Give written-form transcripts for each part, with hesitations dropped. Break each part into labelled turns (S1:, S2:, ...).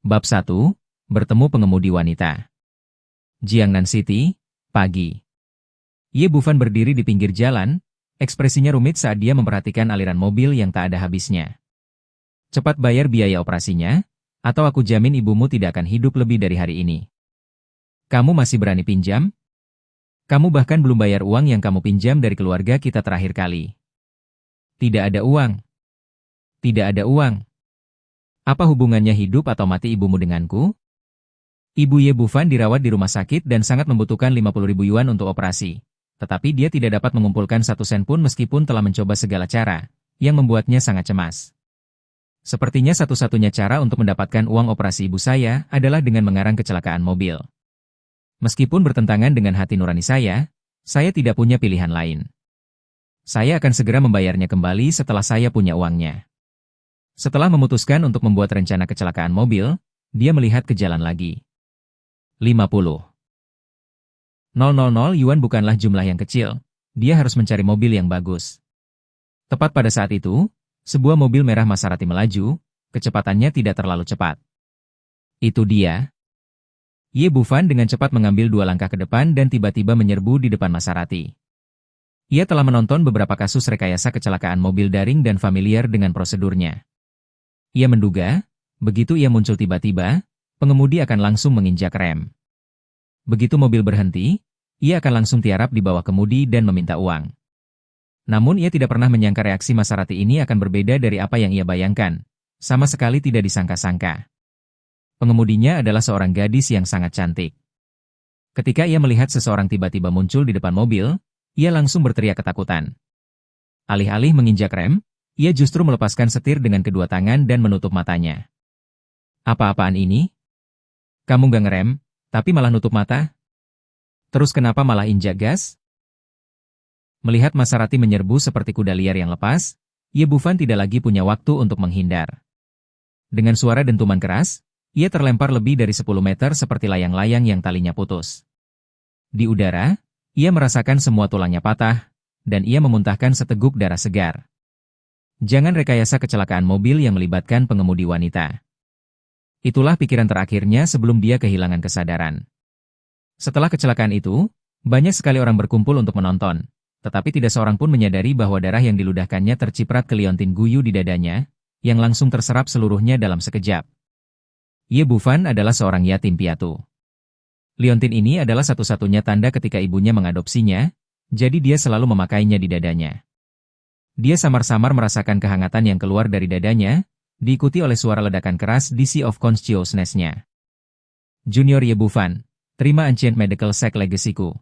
S1: Bab 1. Bertemu pengemudi wanita. Jiangnan City, pagi. Ye Bufan berdiri di pinggir jalan, ekspresinya rumit saat dia memperhatikan aliran mobil yang tak ada habisnya. Cepat bayar biaya operasinya, atau aku jamin ibumu tidak akan hidup lebih dari hari ini. Kamu masih berani pinjam? Kamu bahkan belum bayar uang yang kamu pinjam dari keluarga kita terakhir kali. Tidak ada uang. Tidak ada uang. Apa hubungannya hidup atau mati ibumu denganku? Ibu Ye Bufan dirawat di rumah sakit dan sangat membutuhkan 50.000 yuan untuk operasi. Tetapi dia tidak dapat mengumpulkan 1 sen pun meskipun telah mencoba segala cara, yang membuatnya sangat cemas. Sepertinya satu-satunya cara untuk mendapatkan uang operasi ibu saya adalah dengan mengarang kecelakaan mobil. Meskipun bertentangan dengan hati nurani saya tidak punya pilihan lain. Saya akan segera membayarnya kembali setelah saya punya uangnya. Setelah memutuskan untuk membuat rencana kecelakaan mobil, dia melihat ke jalan lagi. 50.000 yuan bukanlah jumlah yang kecil, dia harus mencari mobil yang bagus. Tepat pada saat itu, sebuah mobil merah Maserati melaju, kecepatannya tidak terlalu cepat. Itu dia. Ye Bufan dengan cepat mengambil 2 langkah ke depan dan tiba-tiba menyerbu di depan Maserati. Ia telah menonton beberapa kasus rekayasa kecelakaan mobil daring dan familiar dengan prosedurnya. Ia menduga, begitu ia muncul tiba-tiba, pengemudi akan langsung menginjak rem. Begitu mobil berhenti, ia akan langsung tiarap di bawah kemudi dan meminta uang. Namun ia tidak pernah menyangka reaksi Maserati ini akan berbeda dari apa yang ia bayangkan. Sama sekali tidak disangka-sangka. Pengemudinya adalah seorang gadis yang sangat cantik. Ketika ia melihat seseorang tiba-tiba muncul di depan mobil, ia langsung berteriak ketakutan. Alih-alih menginjak rem, ia justru melepaskan setir dengan kedua tangan dan menutup matanya. Apa-apaan ini? Kamu gak ngerem, tapi malah nutup mata? Terus kenapa malah injak gas? Melihat Maserati menyerbu seperti kuda liar yang lepas, Ye Bufan tidak lagi punya waktu untuk menghindar. Dengan suara dentuman keras, ia terlempar lebih dari 10 meter seperti layang-layang yang talinya putus. Di udara, ia merasakan semua tulangnya patah, dan ia memuntahkan seteguk darah segar. Jangan rekayasa kecelakaan mobil yang melibatkan pengemudi wanita. Itulah pikiran terakhirnya sebelum dia kehilangan kesadaran. Setelah kecelakaan itu, banyak sekali orang berkumpul untuk menonton, tetapi tidak seorang pun menyadari bahwa darah yang diludahkannya terciprat ke liontin guyu di dadanya, yang langsung terserap seluruhnya dalam sekejap. Ye Bufan adalah seorang yatim piatu. Liontin ini adalah satu-satunya tanda ketika ibunya mengadopsinya, jadi dia selalu memakainya di dadanya. Dia samar-samar merasakan kehangatan yang keluar dari dadanya, diikuti oleh suara ledakan keras di Sea of Consciousness-nya. Junior Ye Bufan, terima Ancient Medical Sect Legacy-ku.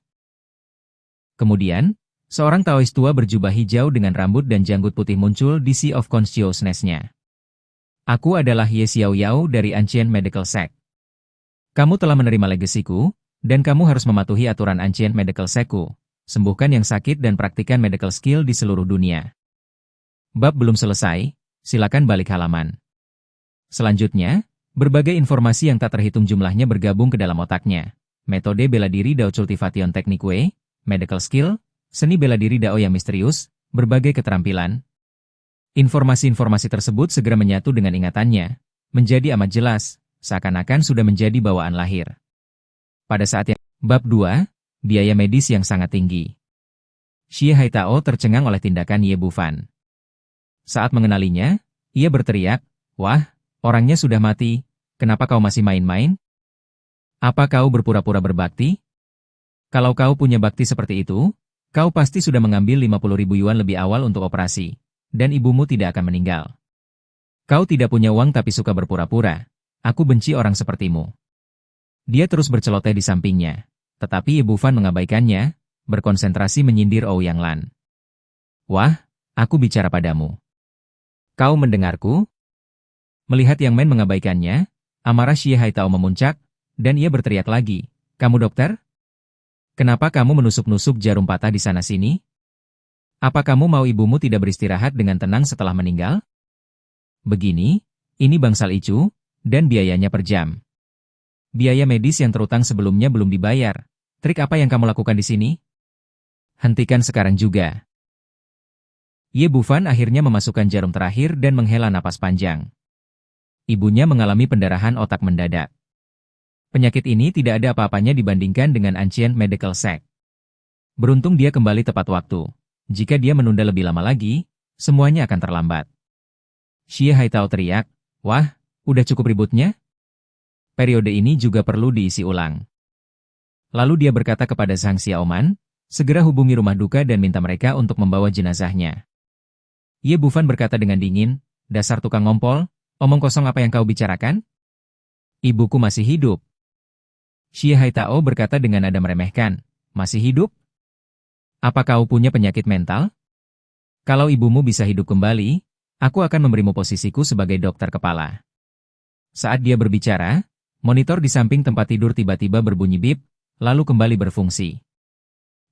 S1: Kemudian, seorang Taois tua berjubah hijau dengan rambut dan janggut putih muncul di Sea of Consciousness-nya. Aku adalah Ye Xiao Yao dari Ancient Medical Sect. Kamu telah menerima legasiku, dan kamu harus mematuhi aturan Ancient Medical Sect-ku, sembuhkan yang sakit dan praktikan medical skill di seluruh dunia. Bab belum selesai, silakan balik halaman. Selanjutnya, berbagai informasi yang tak terhitung jumlahnya bergabung ke dalam otaknya. Metode bela diri Dao Cultivation Technique, medical skill, seni bela diri Dao yang misterius, berbagai keterampilan. Informasi-informasi tersebut segera menyatu dengan ingatannya, menjadi amat jelas, seakan-akan sudah menjadi bawaan lahir. Pada saat yang Bab 2, biaya medis yang sangat tinggi. Xie Haitao tercengang oleh tindakan Ye Bufan. Saat mengenalinya, ia berteriak, "Wah, orangnya sudah mati, kenapa kau masih main-main? Apa kau berpura-pura berbakti? Kalau kau punya bakti seperti itu, kau pasti sudah mengambil 50.000 yuan lebih awal untuk operasi, dan ibumu tidak akan meninggal. Kau tidak punya uang tapi suka berpura-pura, aku benci orang sepertimu." Dia terus berceloteh di sampingnya, tetapi Ye Bufan mengabaikannya, berkonsentrasi menyindir Ouyang Lan. "Wah, aku bicara padamu. Kau mendengarku?" Melihat Yang Men mengabaikannya, amarah Xie Haitao memuncak, dan ia berteriak lagi, "Kamu dokter? Kenapa kamu menusuk-nusuk jarum patah di sana-sini? Apa kamu mau ibumu tidak beristirahat dengan tenang setelah meninggal? Begini, ini bangsal icu, dan biayanya per jam. Biaya medis yang terutang sebelumnya belum dibayar. Trik apa yang kamu lakukan di sini? Hentikan sekarang juga." Ye Bufan akhirnya memasukkan jarum terakhir dan menghela napas panjang. Ibunya mengalami pendarahan otak mendadak. Penyakit ini tidak ada apa-apanya dibandingkan dengan Ancient Medical Sect. Beruntung dia kembali tepat waktu. Jika dia menunda lebih lama lagi, semuanya akan terlambat. Xie Haitao teriak, "Wah, udah cukup ributnya? Periode ini juga perlu diisi ulang." Lalu dia berkata kepada Zhang Xiaoman, segera hubungi rumah duka dan minta mereka untuk membawa jenazahnya. Ye Bufan berkata dengan dingin, "Dasar tukang ngompol, omong kosong apa yang kau bicarakan? Ibuku masih hidup." Xie Haitao berkata dengan nada meremehkan, "Masih hidup? Apa kau punya penyakit mental? Kalau ibumu bisa hidup kembali, aku akan memberimu posisiku sebagai dokter kepala." Saat dia berbicara, monitor di samping tempat tidur tiba-tiba berbunyi bip, lalu kembali berfungsi.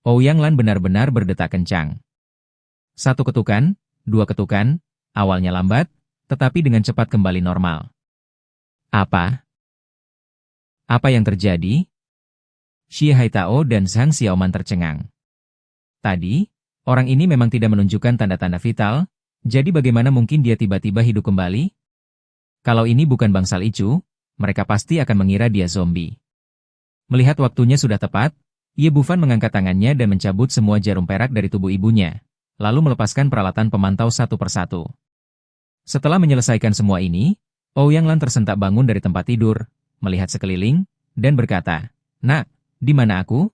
S1: Ouyang Lan benar-benar berdetak kencang. Satu ketukan, dua ketukan, awalnya lambat, tetapi dengan cepat kembali normal. Apa? Apa yang terjadi? Xie Haitao dan Zhang Xiaoman tercengang. Tadi, orang ini memang tidak menunjukkan tanda-tanda vital, jadi bagaimana mungkin dia tiba-tiba hidup kembali? Kalau ini bukan bangsal Ichu, mereka pasti akan mengira dia zombie. Melihat waktunya sudah tepat, Ye Bufan mengangkat tangannya dan mencabut semua jarum perak dari tubuh ibunya, lalu melepaskan peralatan pemantau satu persatu. Setelah menyelesaikan semua ini, Ouyang Lan tersentak bangun dari tempat tidur, melihat sekeliling, dan berkata, "Nak, di mana aku?"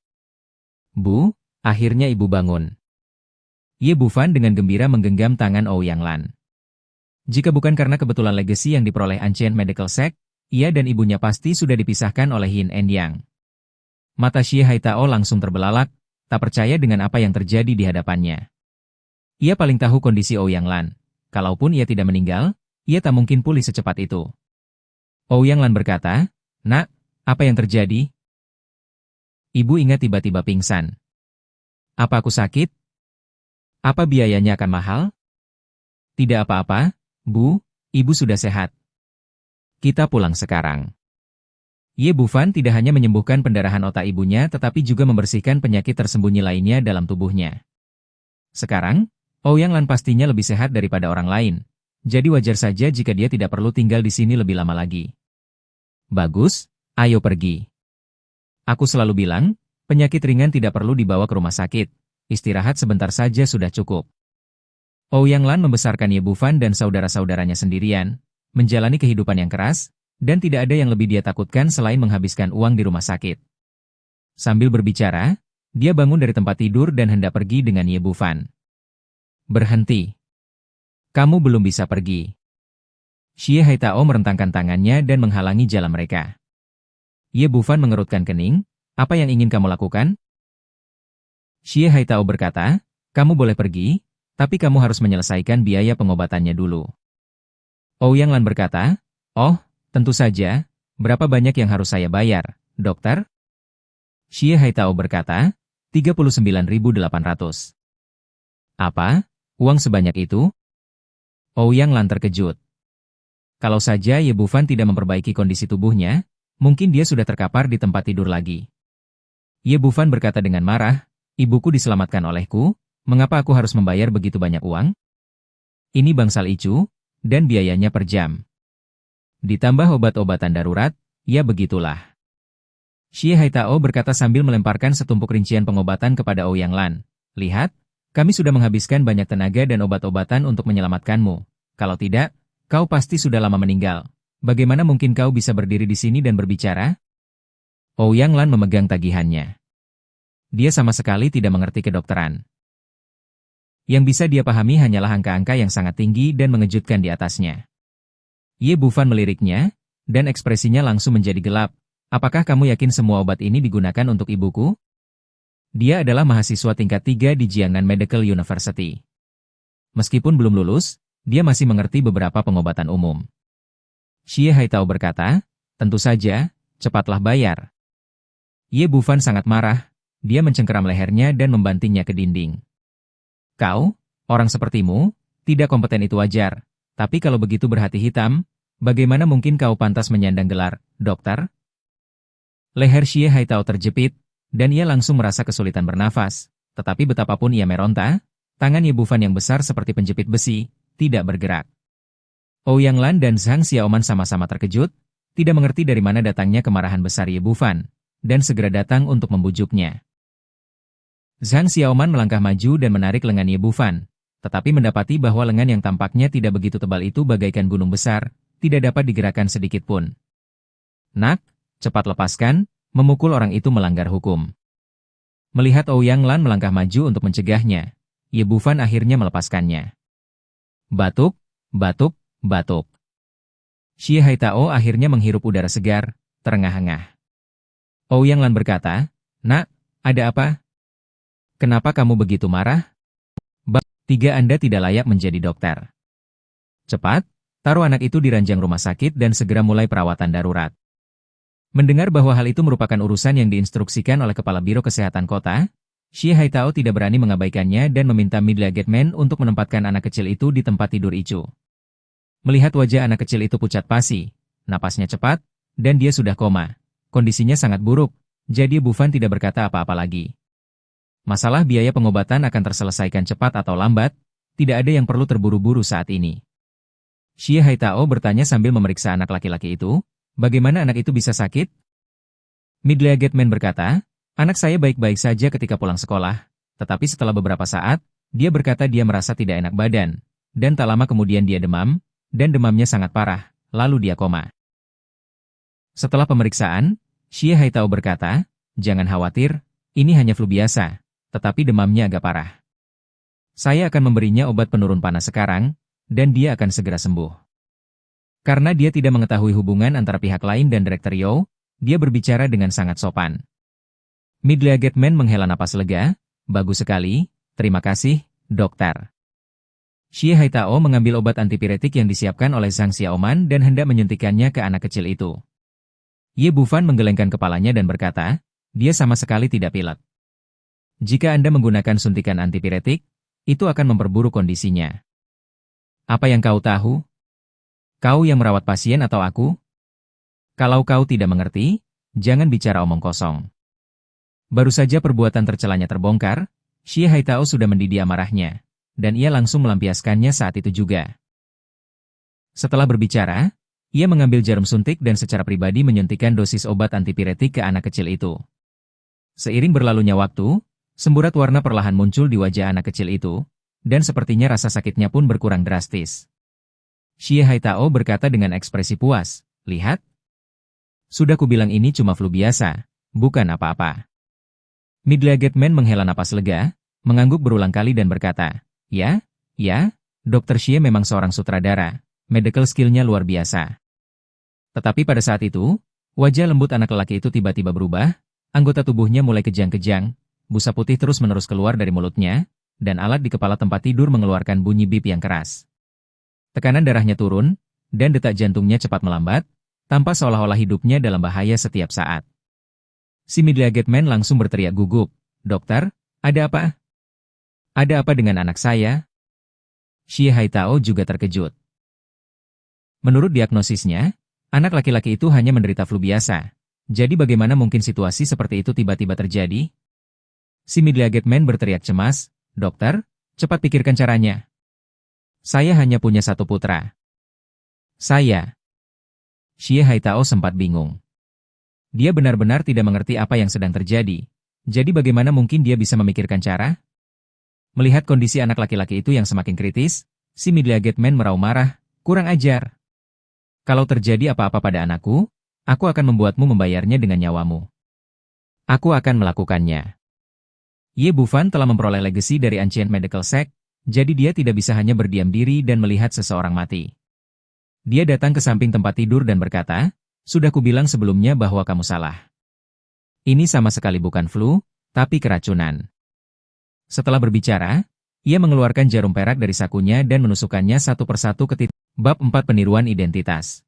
S1: "Bu, akhirnya ibu bangun." Ye Bufan dengan gembira menggenggam tangan Ouyang Lan. Jika bukan karena kebetulan legasi yang diperoleh Ancient Medical Sect, ia dan ibunya pasti sudah dipisahkan oleh Yin and Yang. Mata Xie Haitao langsung terbelalak, tak percaya dengan apa yang terjadi di hadapannya. Ia paling tahu kondisi Ouyang Lan. Kalaupun ia tidak meninggal, ia tak mungkin pulih secepat itu. Ouyang Lan berkata, "Nak, apa yang terjadi?" Ibu ingat tiba-tiba pingsan. "Apa aku sakit? Apa biayanya akan mahal?" "Tidak apa-apa, Bu, ibu sudah sehat. Kita pulang sekarang." Ye Bufan tidak hanya menyembuhkan pendarahan otak ibunya tetapi juga membersihkan penyakit tersembunyi lainnya dalam tubuhnya. Sekarang, Ouyang Lan pastinya lebih sehat daripada orang lain, jadi wajar saja jika dia tidak perlu tinggal di sini lebih lama lagi. "Bagus, ayo pergi. Aku selalu bilang, penyakit ringan tidak perlu dibawa ke rumah sakit, istirahat sebentar saja sudah cukup." Ouyang Lan membesarkan Ye Bufan dan saudara-saudaranya sendirian, menjalani kehidupan yang keras, dan tidak ada yang lebih dia takutkan selain menghabiskan uang di rumah sakit. Sambil berbicara, dia bangun dari tempat tidur dan hendak pergi dengan Ye Bufan. "Berhenti. Kamu belum bisa pergi." Xie Haitao merentangkan tangannya dan menghalangi jalan mereka. Ye Bufan mengerutkan kening, "Apa yang ingin kamu lakukan?" Xie Haitao berkata, "Kamu boleh pergi, tapi kamu harus menyelesaikan biaya pengobatannya dulu." Ouyang Lan berkata, "Oh, tentu saja, berapa banyak yang harus saya bayar, dokter?" Xie Haitao berkata, 39.800. "Apa? Uang sebanyak itu?" Ouyang Lan terkejut. Kalau saja Ye Bufan tidak memperbaiki kondisi tubuhnya, mungkin dia sudah terkapar di tempat tidur lagi. Ye Bufan berkata dengan marah, "Ibuku diselamatkan olehku, mengapa aku harus membayar begitu banyak uang? Ini bangsal Ichu, dan biayanya per jam. Ditambah obat-obatan darurat, ya begitulah." Xie Haitao berkata sambil melemparkan setumpuk rincian pengobatan kepada Ouyang Lan. "Lihat, kami sudah menghabiskan banyak tenaga dan obat-obatan untuk menyelamatkanmu. Kalau tidak, kau pasti sudah lama meninggal. Bagaimana mungkin kau bisa berdiri di sini dan berbicara?" Ouyang Lan memegang tagihannya. Dia sama sekali tidak mengerti kedokteran. Yang bisa dia pahami hanyalah angka-angka yang sangat tinggi dan mengejutkan di atasnya. Ye Bufan meliriknya, dan ekspresinya langsung menjadi gelap. "Apakah kamu yakin semua obat ini digunakan untuk ibuku?" Dia adalah mahasiswa tingkat 3 di Jiangnan Medical University. Meskipun belum lulus, dia masih mengerti beberapa pengobatan umum. Xie Haitao berkata, "Tentu saja, cepatlah bayar." Ye Bufan sangat marah, dia mencengkeram lehernya dan membantingnya ke dinding. "Kau, orang sepertimu, tidak kompeten itu wajar, tapi kalau begitu berhati hitam, bagaimana mungkin kau pantas menyandang gelar dokter?" Leher Xie Haitao terjepit, dan ia langsung merasa kesulitan bernafas, tetapi betapapun ia meronta, tangan Ye Bufan yang besar seperti penjepit besi, tidak bergerak. Ouyang Lan dan Zhang Xiaoman sama-sama terkejut, tidak mengerti dari mana datangnya kemarahan besar Ye Bufan, dan segera datang untuk membujuknya. Zhang Xiaoman melangkah maju dan menarik lengan Ye Bufan, tetapi mendapati bahwa lengan yang tampaknya tidak begitu tebal itu bagaikan gunung besar, tidak dapat digerakkan sedikit pun. Nak, cepat lepaskan, memukul orang itu melanggar hukum. Melihat Ouyang Lan melangkah maju untuk mencegahnya, Ye Bufan akhirnya melepaskannya. Batuk, batuk, batuk. Xie Haitao akhirnya menghirup udara segar, terengah-engah. Ouyang Lan berkata, "Nak, ada apa? Kenapa kamu begitu marah? Tiga Anda tidak layak menjadi dokter. Cepat, taruh anak itu di ranjang rumah sakit dan segera mulai perawatan darurat." Mendengar bahwa hal itu merupakan urusan yang diinstruksikan oleh Kepala Biro Kesehatan Kota, Xie Haitao tidak berani mengabaikannya dan meminta Middle-aged Man untuk menempatkan anak kecil itu di tempat tidur Icu. Melihat wajah anak kecil itu pucat pasi, napasnya cepat, dan dia sudah koma. Kondisinya sangat buruk, jadi Bufan tidak berkata apa-apa lagi. Masalah biaya pengobatan akan terselesaikan cepat atau lambat, tidak ada yang perlu terburu-buru saat ini. Xie Haitao bertanya sambil memeriksa anak laki-laki itu, bagaimana anak itu bisa sakit? Middle-aged Man berkata, anak saya baik-baik saja ketika pulang sekolah, tetapi setelah beberapa saat, dia berkata dia merasa tidak enak badan, dan tak lama kemudian dia demam, dan demamnya sangat parah, lalu dia koma. Setelah pemeriksaan, Xie Haitao berkata, jangan khawatir, ini hanya flu biasa, tetapi demamnya agak parah. Saya akan memberinya obat penurun panas sekarang, dan dia akan segera sembuh. Karena dia tidak mengetahui hubungan antara pihak lain dan Direktur Yao, dia berbicara dengan sangat sopan. Middle-aged Man menghela napas lega, bagus sekali, terima kasih, dokter. Xie Haitao mengambil obat antipiretik yang disiapkan oleh Zhang Xiaoman dan hendak menyuntikkannya ke anak kecil itu. Ye Bufan menggelengkan kepalanya dan berkata, dia sama sekali tidak pilek. Jika Anda menggunakan suntikan antipiretik, itu akan memperburuk kondisinya. Apa yang kau tahu? Kau yang merawat pasien atau aku? Kalau kau tidak mengerti, jangan bicara omong kosong. Baru saja perbuatan tercelanya terbongkar, Xie Haitao sudah mendidih amarahnya, dan ia langsung melampiaskannya saat itu juga. Setelah berbicara, ia mengambil jarum suntik dan secara pribadi menyuntikkan dosis obat antipiretik ke anak kecil itu. Seiring berlalunya waktu, semburat warna perlahan muncul di wajah anak kecil itu, dan sepertinya rasa sakitnya pun berkurang drastis. Xie Haitao berkata dengan ekspresi puas, lihat. Sudah kubilang ini cuma flu biasa, bukan apa-apa. Middle-aged Man menghela napas lega, mengangguk berulang kali dan berkata, ya, Dr. Xie memang seorang sutradara, medical skill-nya luar biasa. Tetapi pada saat itu, wajah lembut anak lelaki itu tiba-tiba berubah, anggota tubuhnya mulai kejang-kejang, busa putih terus-menerus keluar dari mulutnya, dan alat di kepala tempat tidur mengeluarkan bunyi bip yang keras. Tekanan darahnya turun, dan detak jantungnya cepat melambat, tampak seolah-olah hidupnya dalam bahaya setiap saat. Si Middle-aged Man langsung berteriak gugup, dokter, ada apa? Ada apa dengan anak saya? Xie Haitao juga terkejut. Menurut diagnosisnya, anak laki-laki itu hanya menderita flu biasa. Jadi bagaimana mungkin situasi seperti itu tiba-tiba terjadi? Si Middle-aged Man berteriak cemas, dokter, cepat pikirkan caranya. Saya hanya punya satu putra. Saya. Xie Haitao sempat bingung. Dia benar-benar tidak mengerti apa yang sedang terjadi. Jadi bagaimana mungkin dia bisa memikirkan cara? Melihat kondisi anak laki-laki itu yang semakin kritis, si Middle-aged Man meraung marah, kurang ajar. Kalau terjadi apa-apa pada anakku, aku akan membuatmu membayarnya dengan nyawamu. Aku akan melakukannya. Ye Bufan telah memperoleh legasi dari Ancient Medical Sect, jadi dia tidak bisa hanya berdiam diri dan melihat seseorang mati. Dia datang ke samping tempat tidur dan berkata, sudah kubilang sebelumnya bahwa kamu salah. Ini sama sekali bukan flu, tapi keracunan. Setelah berbicara, ia mengeluarkan jarum perak dari sakunya dan menusukkannya satu persatu ke titik. Bab 4 Peniruan Identitas.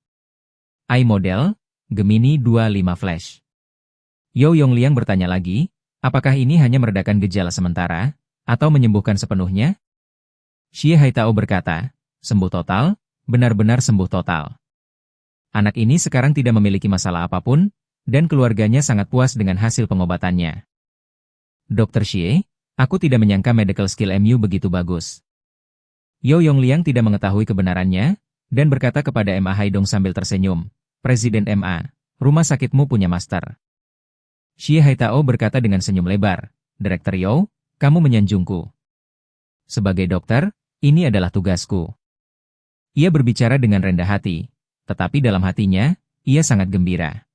S1: iModel, Gemini 25 Flash. Yo Yongliang bertanya lagi, apakah ini hanya meredakan gejala sementara, atau menyembuhkan sepenuhnya? Xie Haitao berkata, sembuh total, benar-benar sembuh total. Anak ini sekarang tidak memiliki masalah apapun, dan keluarganya sangat puas dengan hasil pengobatannya. Dr. Xie, aku tidak menyangka medical skill MU begitu bagus. Yo Yongliang tidak mengetahui kebenarannya, dan berkata kepada Ma Haidong sambil tersenyum, "Presiden Ma, rumah sakitmu punya master." Xie Haitao berkata dengan senyum lebar, "Direktur Yao, kamu menyanjungku. Sebagai dokter, ini adalah tugasku." Ia berbicara dengan rendah hati, tetapi dalam hatinya, ia sangat gembira.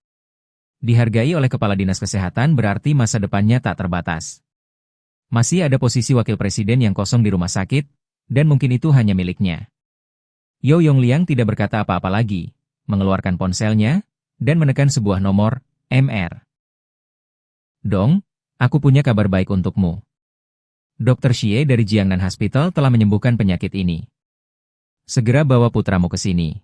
S1: Dihargai oleh Kepala Dinas Kesehatan berarti masa depannya tak terbatas. Masih ada posisi wakil presiden yang kosong di rumah sakit, dan mungkin itu hanya miliknya. Yao Yongliang tidak berkata apa-apa lagi, mengeluarkan ponselnya, dan menekan sebuah nomor, MR. "Dong, aku punya kabar baik untukmu. Dr. Xie dari Jiangnan Hospital telah menyembuhkan penyakit ini. Segera bawa putramu ke sini."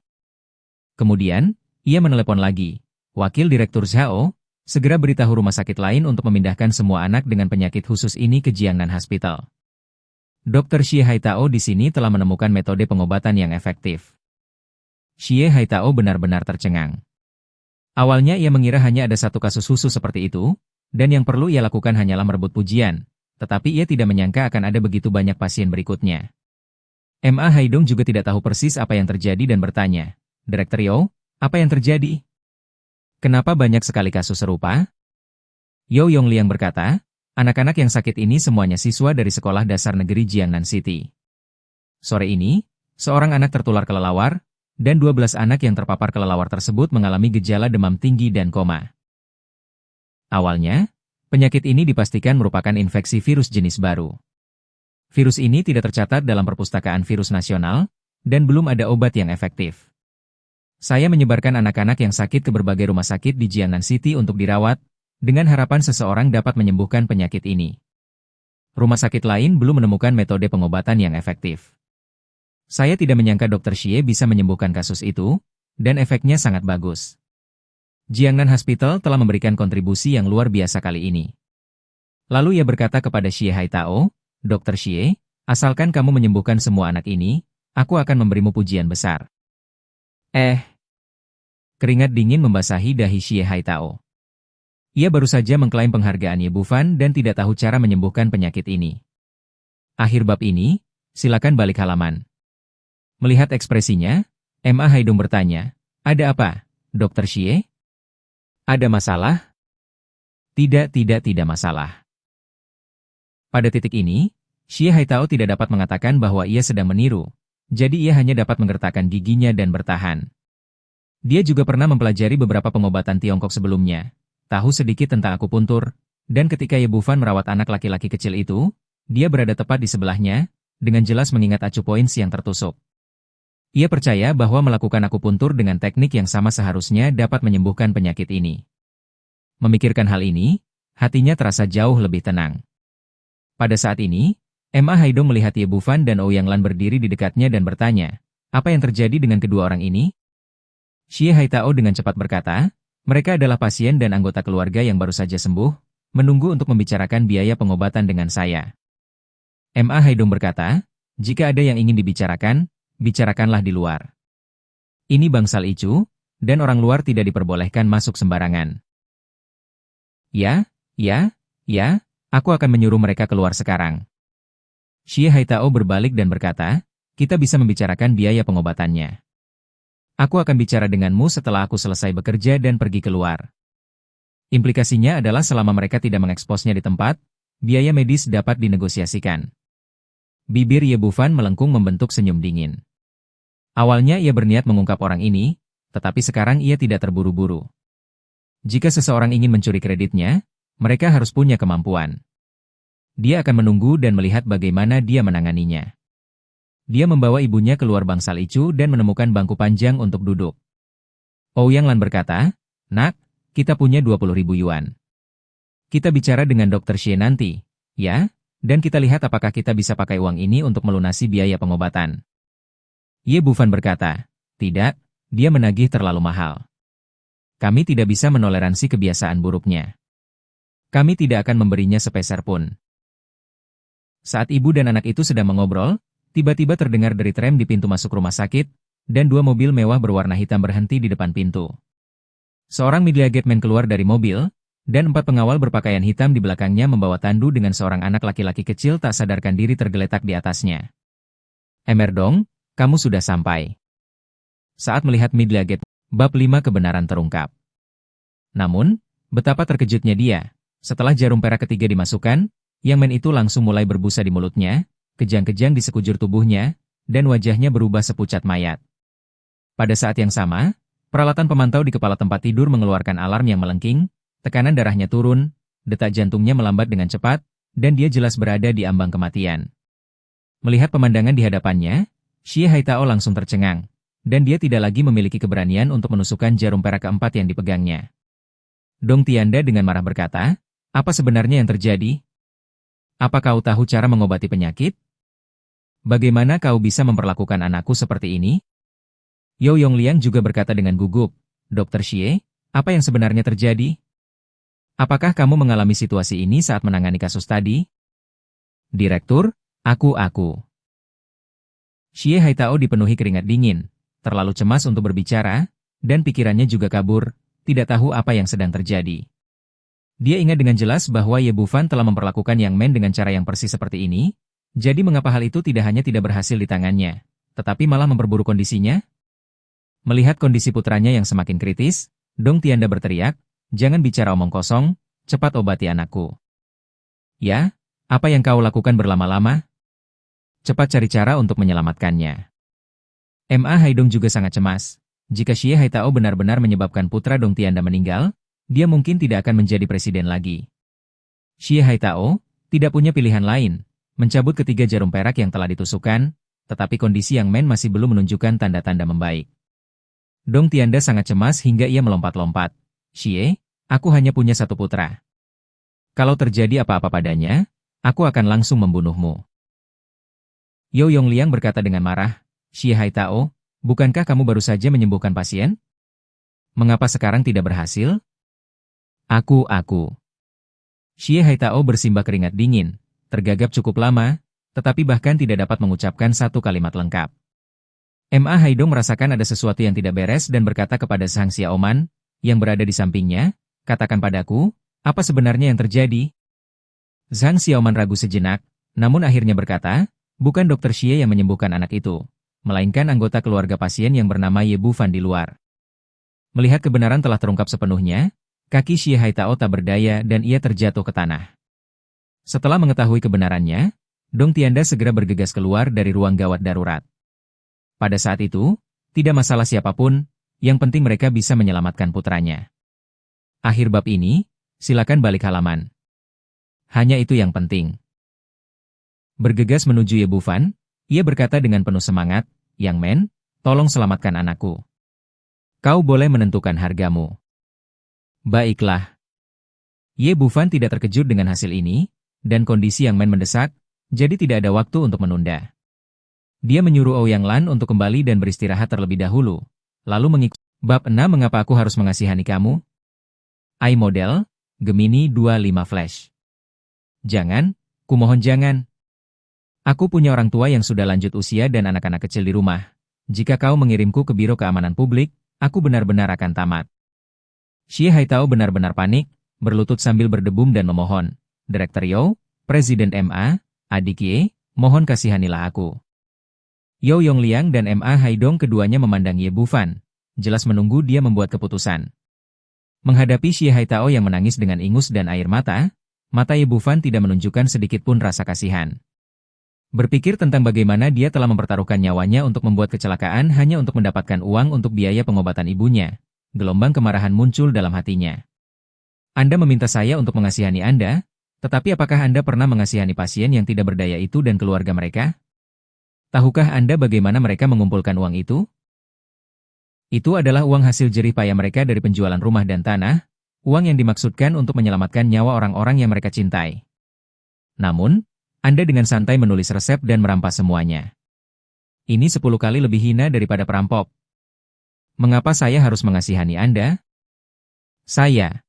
S1: Kemudian, ia menelepon lagi. "Wakil Direktur Zhao, segera beritahu rumah sakit lain untuk memindahkan semua anak dengan penyakit khusus ini ke Jiangnan Hospital. Dr. Xie Haitao di sini telah menemukan metode pengobatan yang efektif." Xie Haitao benar-benar tercengang. Awalnya ia mengira hanya ada satu kasus khusus seperti itu, dan yang perlu ia lakukan hanyalah merebut pujian, tetapi ia tidak menyangka akan ada begitu banyak pasien berikutnya. Ma Haidong juga tidak tahu persis apa yang terjadi dan bertanya, "Direktur Yao, apa yang terjadi? Kenapa banyak sekali kasus serupa?" Yao Yongliang berkata, "Anak-anak yang sakit ini semuanya siswa dari Sekolah Dasar Negeri Jiangnan City. Sore ini, seorang anak tertular kelelawar, dan 12 anak yang terpapar kelelawar tersebut mengalami gejala demam tinggi dan koma. Awalnya, penyakit ini dipastikan merupakan infeksi virus jenis baru. Virus ini tidak tercatat dalam perpustakaan virus nasional, dan belum ada obat yang efektif. Saya menyebarkan anak-anak yang sakit ke berbagai rumah sakit di Jiangnan City untuk dirawat, dengan harapan seseorang dapat menyembuhkan penyakit ini. Rumah sakit lain belum menemukan metode pengobatan yang efektif. Saya tidak menyangka Dr. Xie bisa menyembuhkan kasus itu, dan efeknya sangat bagus. Jiangnan Hospital telah memberikan kontribusi yang luar biasa kali ini." Lalu ia berkata kepada Xie Haitao, "Dr. Xie, asalkan kamu menyembuhkan semua anak ini, aku akan memberimu pujian besar." Keringat dingin membasahi dahi Xie Haitao. Ia baru saja mengklaim penghargaan Ye Bufan dan tidak tahu cara menyembuhkan penyakit ini. Akhir bab ini, silakan balik halaman. Melihat ekspresinya, Ma Haidong bertanya, "Ada apa, Dr. Xie? Ada masalah?" Tidak masalah." Pada titik ini, Xie Haitao tidak dapat mengatakan bahwa ia sedang meniru, jadi ia hanya dapat menggertakkan giginya dan bertahan. Dia juga pernah mempelajari beberapa pengobatan Tiongkok sebelumnya, tahu sedikit tentang akupuntur, dan ketika Ye Bufan merawat anak laki-laki kecil itu, dia berada tepat di sebelahnya, dengan jelas mengingat acupoints yang tertusuk. Ia percaya bahwa melakukan akupuntur dengan teknik yang sama seharusnya dapat menyembuhkan penyakit ini. Memikirkan hal ini, hatinya terasa jauh lebih tenang. Pada saat ini, Ma Haidong melihat Ye Bufan dan Ouyang Lan berdiri di dekatnya dan bertanya, "Apa yang terjadi dengan kedua orang ini?" Xie Haitao dengan cepat berkata, "Mereka adalah pasien dan anggota keluarga yang baru saja sembuh, menunggu untuk membicarakan biaya pengobatan dengan saya." Ma Haidong berkata, "Jika ada yang ingin dibicarakan, bicarakanlah di luar. Ini bangsal Icu, dan orang luar tidak diperbolehkan masuk sembarangan." Ya, aku akan menyuruh mereka keluar sekarang." Xie Haitao berbalik dan berkata, "Kita bisa membicarakan biaya pengobatannya. Aku akan bicara denganmu setelah aku selesai bekerja dan pergi keluar. Implikasinya adalah selama mereka tidak mengeksposnya di tempat, biaya medis dapat dinegosiasikan." Bibir Ye Bufan melengkung membentuk senyum dingin. Awalnya ia berniat mengungkap orang ini, tetapi sekarang ia tidak terburu-buru. Jika seseorang ingin mencuri kreditnya, mereka harus punya kemampuan. Dia akan menunggu dan melihat bagaimana dia menanganinya. Dia membawa ibunya keluar bangsal Icu dan menemukan bangku panjang untuk duduk. Ouyang Lan berkata, "Nak, kita punya 20.000 yuan. Kita bicara dengan Dr. Xie nanti, ya, dan kita lihat apakah kita bisa pakai uang ini untuk melunasi biaya pengobatan." Ye Bufan berkata, "Tidak, dia menagih terlalu mahal. Kami tidak bisa menoleransi kebiasaan buruknya. Kami tidak akan memberinya sepeser pun." Saat ibu dan anak itu sedang mengobrol, tiba-tiba terdengar deri rem di pintu masuk rumah sakit, dan 2 mobil mewah berwarna hitam berhenti di depan pintu. Seorang media gateman keluar dari mobil, dan 4 pengawal berpakaian hitam di belakangnya membawa tandu dengan seorang anak laki-laki kecil tak sadarkan diri tergeletak di atasnya. "Emerdong, kamu sudah sampai." saat melihat Midlaget. Bab 5 kebenaran terungkap. Namun, betapa terkejutnya dia. Setelah jarum perak ketiga dimasukkan, Yang Men itu langsung mulai berbusa di mulutnya, kejang-kejang di sekujur tubuhnya, dan wajahnya berubah sepucat mayat. Pada saat yang sama, peralatan pemantau di kepala tempat tidur mengeluarkan alarm yang melengking, tekanan darahnya turun, detak jantungnya melambat dengan cepat, dan dia jelas berada di ambang kematian. Melihat pemandangan di hadapannya, Xie Haitao langsung tercengang, dan dia tidak lagi memiliki keberanian untuk menusukkan jarum perak keempat yang dipegangnya. Dong Tianda dengan marah berkata, "Apa sebenarnya yang terjadi? Apa kau tahu cara mengobati penyakit? Bagaimana kau bisa memperlakukan anakku seperti ini?" Yo Yongliang juga berkata dengan gugup, "Dokter Xie, apa yang sebenarnya terjadi? Apakah kamu mengalami situasi ini saat menangani kasus tadi?" "Direktur, aku. Xie Haitao dipenuhi keringat dingin, terlalu cemas untuk berbicara, dan pikirannya juga kabur, tidak tahu apa yang sedang terjadi. Dia ingat dengan jelas bahwa Ye Bufan telah memperlakukan Yang Men dengan cara yang persis seperti ini, jadi mengapa hal itu tidak hanya tidak berhasil di tangannya, tetapi malah memperburuk kondisinya? Melihat kondisi putranya yang semakin kritis, Dong Tianda berteriak, "Jangan bicara omong kosong, cepat obati anakku." "Ya, apa yang kau lakukan berlama-lama? Cepat cari cara untuk menyelamatkannya." Ma Haidong juga sangat cemas. Jika Xie Haitao benar-benar menyebabkan putra Dong Tianda meninggal, dia mungkin tidak akan menjadi presiden lagi. Xie Haitao tidak punya pilihan lain, mencabut ketiga jarum perak yang telah ditusukkan, tetapi kondisi Yang Men masih belum menunjukkan tanda-tanda membaik. Dong Tianda sangat cemas hingga ia melompat-lompat. "Xie, aku hanya punya satu putra. Kalau terjadi apa-apa padanya, aku akan langsung membunuhmu." Yo Yongliang berkata dengan marah, "Xie Haitao, bukankah kamu baru saja menyembuhkan pasien? Mengapa sekarang tidak berhasil?" Aku. Xie Haitao bersimbah keringat dingin, tergagap cukup lama, tetapi bahkan tidak dapat mengucapkan satu kalimat lengkap. Ma Haidong merasakan ada sesuatu yang tidak beres dan berkata kepada Zhang Xiaoman, yang berada di sampingnya, "Katakan padaku, apa sebenarnya yang terjadi?" Zhang Xiaoman ragu sejenak, namun akhirnya berkata, "Bukan Dr. Xie yang menyembuhkan anak itu, melainkan anggota keluarga pasien yang bernama Ye Bufan di luar." Melihat kebenaran telah terungkap sepenuhnya, kaki Xie Haitao tak berdaya dan ia terjatuh ke tanah. Setelah mengetahui kebenarannya, Dong Tianda segera bergegas keluar dari ruang gawat darurat. Pada saat itu, tidak masalah siapapun, yang penting mereka bisa menyelamatkan putranya. Akhir bab ini, silakan balik halaman. Hanya itu yang penting. Bergegas menuju Ye Bufan, ia berkata dengan penuh semangat, "Yang Men, tolong selamatkan anakku. Kau boleh menentukan hargamu." Baiklah. Ye Bufan tidak terkejut dengan hasil ini, dan kondisi Yang Men mendesak, jadi tidak ada waktu untuk menunda. Dia menyuruh Ouyang Lan untuk kembali dan beristirahat terlebih dahulu, lalu mengikuti. Bab 6 Mengapa aku harus mengasihani kamu? iModel, Gemini 25 Flash. Jangan, kumohon jangan. Aku punya orang tua yang sudah lanjut usia dan anak-anak kecil di rumah. Jika kau mengirimku ke Biro Keamanan Publik, aku benar-benar akan tamat. Xie Haitao benar-benar panik, berlutut sambil berdebum dan memohon, "Direktur Yo, Presiden MA, adik Ye, mohon kasihanilah aku." Yo Yongliang dan Ma Haidong keduanya memandang Ye Bufan, jelas menunggu dia membuat keputusan. Menghadapi Xie Haitao yang menangis dengan ingus dan air mata Ye Bufan tidak menunjukkan sedikit pun rasa kasihan. Berpikir tentang bagaimana dia telah mempertaruhkan nyawanya untuk membuat kecelakaan hanya untuk mendapatkan uang untuk biaya pengobatan ibunya, gelombang kemarahan muncul dalam hatinya. "Anda meminta saya untuk mengasihani Anda, tetapi apakah Anda pernah mengasihani pasien yang tidak berdaya itu dan keluarga mereka? Tahukah Anda bagaimana mereka mengumpulkan uang itu? Itu adalah uang hasil jerih payah mereka dari penjualan rumah dan tanah, uang yang dimaksudkan untuk menyelamatkan nyawa orang-orang yang mereka cintai. Namun, Anda dengan santai menulis resep dan merampas semuanya. Ini 10 kali lebih hina daripada perampok. Mengapa saya harus mengasihani Anda?" "Saya."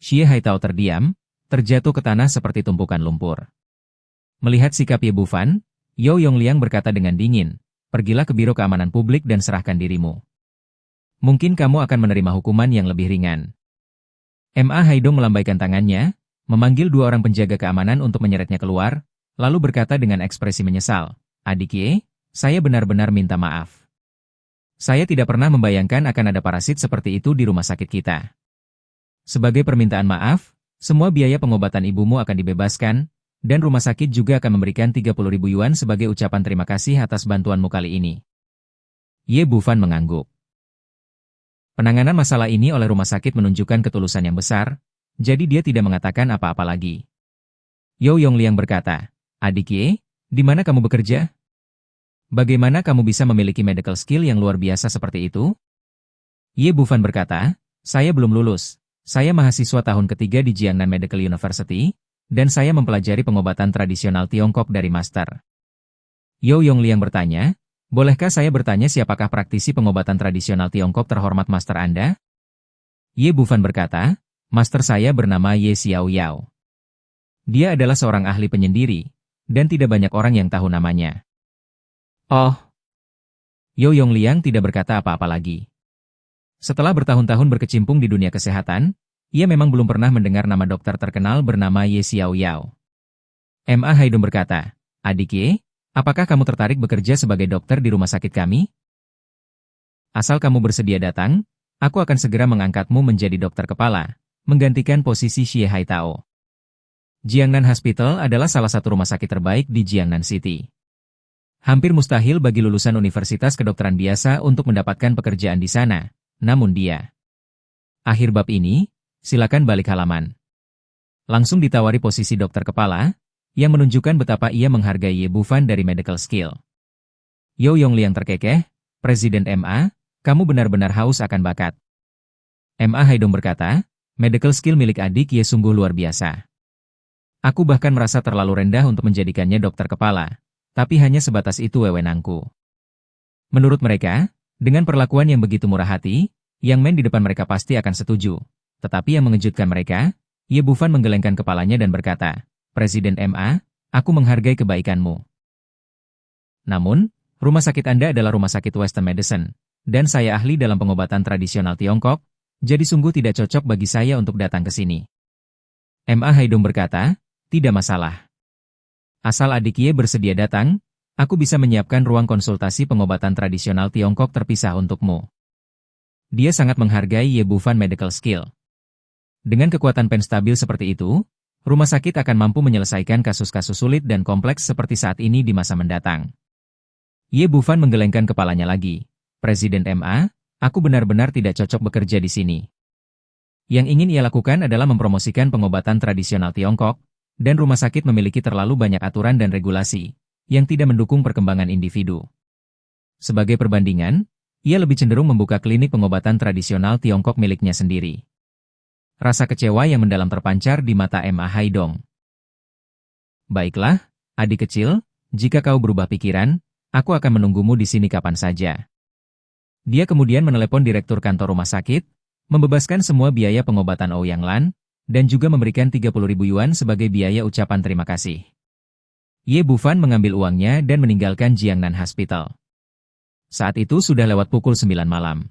S1: Xie Haitao terdiam, terjatuh ke tanah seperti tumpukan lumpur. Melihat sikap Ye Bufan, Yo Yongliang berkata dengan dingin, "Pergilah ke Biro Keamanan Publik dan serahkan dirimu. Mungkin kamu akan menerima hukuman yang lebih ringan." Ma Haidong melambaikan tangannya, memanggil 2 orang penjaga keamanan untuk menyeretnya keluar, lalu berkata dengan ekspresi menyesal, "Adik Ye, saya benar-benar minta maaf. Saya tidak pernah membayangkan akan ada parasit seperti itu di rumah sakit kita. Sebagai permintaan maaf, semua biaya pengobatan ibumu akan dibebaskan, dan rumah sakit juga akan memberikan 30.000 yuan sebagai ucapan terima kasih atas bantuanmu kali ini. Ye Bufan mengangguk. Penanganan masalah ini oleh rumah sakit menunjukkan ketulusan yang besar, jadi dia tidak mengatakan apa-apa lagi. Yo Yongliang berkata, "Adik Ye, di mana kamu bekerja? Bagaimana kamu bisa memiliki medical skill yang luar biasa seperti itu?" Ye Bufan berkata, "Saya belum lulus. Saya mahasiswa tahun ketiga di Jiangnan Medical University, dan saya mempelajari pengobatan tradisional Tiongkok dari master." Yo Yongliang bertanya, "Bolehkah saya bertanya siapakah praktisi pengobatan tradisional Tiongkok terhormat master Anda?" Ye Bufan berkata, "Master saya bernama Ye Xiao Yao. Dia adalah seorang ahli penyendiri, dan tidak banyak orang yang tahu namanya." Oh. Yo Yongliang tidak berkata apa-apa lagi. Setelah bertahun-tahun berkecimpung di dunia kesehatan, ia memang belum pernah mendengar nama dokter terkenal bernama Ye Xiao Yao. Ma Haidong berkata, "Adik Ye, apakah kamu tertarik bekerja sebagai dokter di rumah sakit kami? Asal kamu bersedia datang, aku akan segera mengangkatmu menjadi dokter kepala, menggantikan posisi Xie Haitao." Jiangnan Hospital adalah salah satu rumah sakit terbaik di Jiangnan City. Hampir mustahil bagi lulusan universitas kedokteran biasa untuk mendapatkan pekerjaan di sana, namun dia. Akhir bab ini, silakan balik halaman. Langsung ditawari posisi dokter kepala, yang menunjukkan betapa ia menghargai Ye Bufan dari medical skill. Yo Yongliang terkekeh, "Presiden MA, kamu benar-benar haus akan bakat." Ma Haidong berkata, "Medical skill milik adik Ye sungguh luar biasa. Aku bahkan merasa terlalu rendah untuk menjadikannya dokter kepala, tapi hanya sebatas itu wewenangku." Menurut mereka, dengan perlakuan yang begitu murah hati, Yang Men di depan mereka pasti akan setuju. Tetapi yang mengejutkan mereka, Ye Bufan menggelengkan kepalanya dan berkata, "Presiden MA, aku menghargai kebaikanmu. Namun, rumah sakit Anda adalah rumah sakit Western Medicine, dan saya ahli dalam pengobatan tradisional Tiongkok, jadi sungguh tidak cocok bagi saya untuk datang ke sini." Ma Haidong berkata, "Tidak masalah. Asal adik Ye bersedia datang, aku bisa menyiapkan ruang konsultasi pengobatan tradisional Tiongkok terpisah untukmu." Dia sangat menghargai Ye Bufan medical skill. Dengan kekuatan pen stabil seperti itu, rumah sakit akan mampu menyelesaikan kasus-kasus sulit dan kompleks seperti saat ini di masa mendatang. Ye Bufan menggelengkan kepalanya lagi. "Presiden MA, aku benar-benar tidak cocok bekerja di sini. Yang ingin ia lakukan adalah mempromosikan pengobatan tradisional Tiongkok, dan rumah sakit memiliki terlalu banyak aturan dan regulasi, yang tidak mendukung perkembangan individu. Sebagai perbandingan, ia lebih cenderung membuka klinik pengobatan tradisional Tiongkok miliknya sendiri." Rasa kecewa yang mendalam terpancar di mata Ma Haidong. "Baiklah, adik kecil, jika kau berubah pikiran, aku akan menunggumu di sini kapan saja." Dia kemudian menelepon direktur kantor rumah sakit, membebaskan semua biaya pengobatan Ouyang Lan, dan juga memberikan 30.000 yuan sebagai biaya ucapan terima kasih. Ye Bufan mengambil uangnya dan meninggalkan Jiangnan Hospital. Saat itu sudah lewat pukul 9 malam.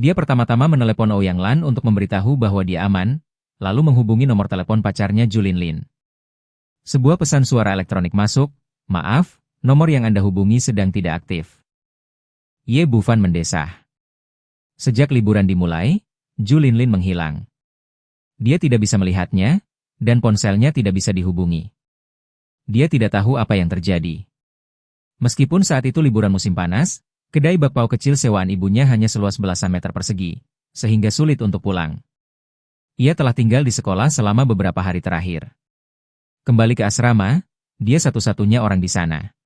S1: Dia pertama-tama menelepon Ouyang Lan untuk memberitahu bahwa dia aman, lalu menghubungi nomor telepon pacarnya Julin Lin. Sebuah pesan suara elektronik masuk, "Maaf, nomor yang Anda hubungi sedang tidak aktif." Ye Bufan mendesah. Sejak liburan dimulai, Julin Lin menghilang. Dia tidak bisa melihatnya, dan ponselnya tidak bisa dihubungi. Dia tidak tahu apa yang terjadi. Meskipun saat itu liburan musim panas, kedai bakpao kecil sewaan ibunya hanya seluas belasan meter persegi, sehingga sulit untuk pulang. Ia telah tinggal di sekolah selama beberapa hari terakhir. Kembali ke asrama, dia satu-satunya orang di sana.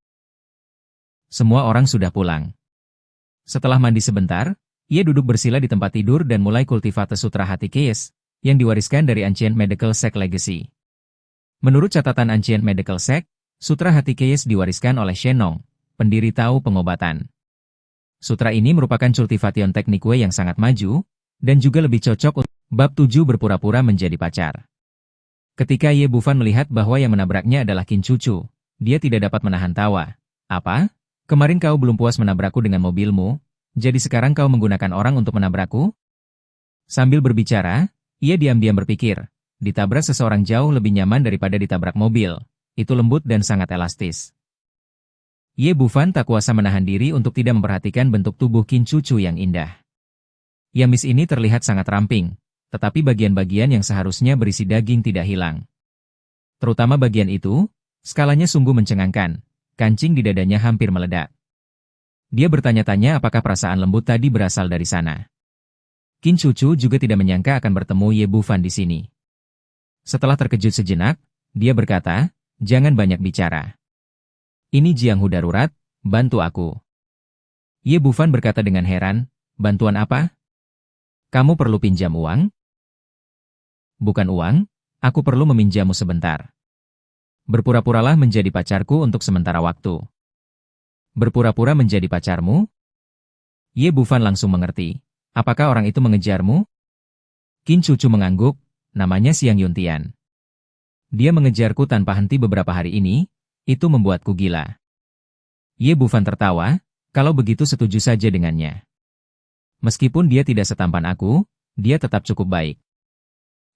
S1: Semua orang sudah pulang. Setelah mandi sebentar, ia duduk bersila di tempat tidur dan mulai kultivate Sutra Hati Keys, yang diwariskan dari Ancient Medical Sect Legacy. Menurut catatan Ancient Medical Sect, Sutra Hati Keys diwariskan oleh Shenong, pendiri Tao pengobatan. Sutra ini merupakan cultivation teknik Wei yang sangat maju, dan juga lebih cocok untuk bab 7 berpura-pura menjadi pacar. Ketika Ye Bufan melihat bahwa yang menabraknya adalah Qin Cucu, dia tidak dapat menahan tawa. "Apa? Kemarin kau belum puas menabrakku dengan mobilmu, jadi sekarang kau menggunakan orang untuk menabrakku?" Sambil berbicara, ia diam-diam berpikir, ditabrak seseorang jauh lebih nyaman daripada ditabrak mobil. Itu lembut dan sangat elastis. Ye Bufan tak kuasa menahan diri untuk tidak memperhatikan bentuk tubuh Qin Cucu yang indah. Yamis ini terlihat sangat ramping, tetapi bagian-bagian yang seharusnya berisi daging tidak hilang. Terutama bagian itu, skalanya sungguh mencengangkan, kancing di dadanya hampir meledak. Dia bertanya-tanya apakah perasaan lembut tadi berasal dari sana. Qin Cucu juga tidak menyangka akan bertemu Ye Bufan di sini. Setelah terkejut sejenak, dia berkata, "Jangan banyak bicara. Ini Jianghu darurat, bantu aku." Ye Bufan berkata dengan heran, "Bantuan apa? Kamu perlu pinjam uang?" "Bukan uang, aku perlu meminjammu sebentar. Berpura-puralah menjadi pacarku untuk sementara waktu." "Berpura-pura menjadi pacarmu?" Ye Bufan langsung mengerti. "Apakah orang itu mengejarmu?" Qin Cucu mengangguk, "Namanya Xiang Yuntian. Dia mengejarku tanpa henti beberapa hari ini, itu membuatku gila." Ye Bufan tertawa, "Kalau begitu setuju saja dengannya. Meskipun dia tidak setampan aku, dia tetap cukup baik."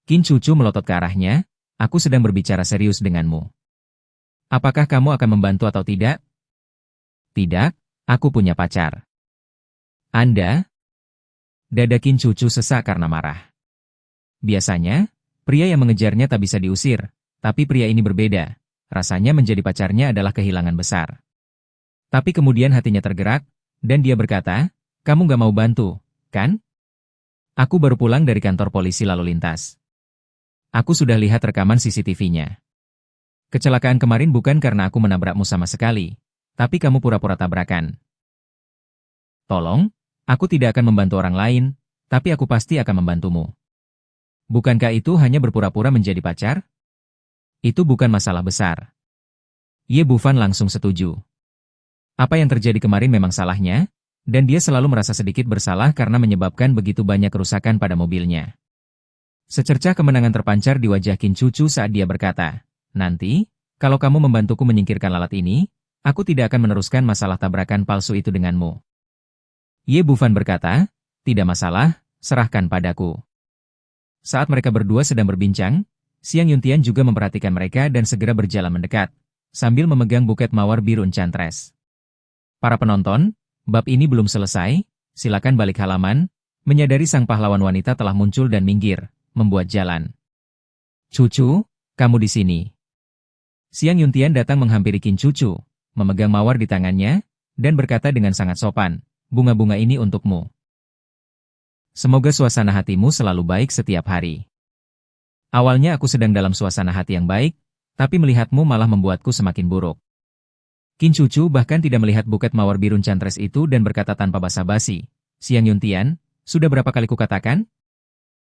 S1: Qin Cucu melotot ke arahnya, "Aku sedang berbicara serius denganmu. Apakah kamu akan membantu atau tidak?" "Tidak, aku punya pacar." "Anda?" Dada Qin Cucu sesak karena marah. Biasanya, pria yang mengejarnya tak bisa diusir, tapi pria ini berbeda. Rasanya menjadi pacarnya adalah kehilangan besar. Tapi kemudian hatinya tergerak, dan dia berkata, "Kamu gak mau bantu, kan? Aku baru pulang dari kantor polisi lalu lintas. Aku sudah lihat rekaman CCTV-nya. Kecelakaan kemarin bukan karena aku menabrakmu sama sekali, tapi kamu pura-pura tabrakan. Tolong, aku tidak akan membantu orang lain, tapi aku pasti akan membantumu. Bukankah itu hanya berpura-pura menjadi pacar? Itu bukan masalah besar." Ye Bufan langsung setuju. Apa yang terjadi kemarin memang salahnya, dan dia selalu merasa sedikit bersalah karena menyebabkan begitu banyak kerusakan pada mobilnya. Secercah kemenangan terpancar di wajah Qin Cucu saat dia berkata, "Nanti, kalau kamu membantuku menyingkirkan lalat ini, aku tidak akan meneruskan masalah tabrakan palsu itu denganmu." Ye Bufan berkata, "Tidak masalah, serahkan padaku." Saat mereka berdua sedang berbincang, Xiang Yuntian juga memperhatikan mereka dan segera berjalan mendekat, sambil memegang buket mawar biru enchantress. Para penonton, bab ini belum selesai, silakan balik halaman. Menyadari sang pahlawan wanita telah muncul dan minggir, membuat jalan. "Cucu, kamu di sini." Xiang Yuntian datang menghampiri Qin Cucu, memegang mawar di tangannya, dan berkata dengan sangat sopan, "Bunga-bunga ini untukmu. Semoga suasana hatimu selalu baik setiap hari. Awalnya aku sedang dalam suasana hati yang baik, tapi melihatmu malah membuatku semakin buruk." Qin Cucu bahkan tidak melihat buket mawar biru enchantress itu dan berkata tanpa basa-basi, "Xiang Yuntian, sudah berapa kali kukatakan?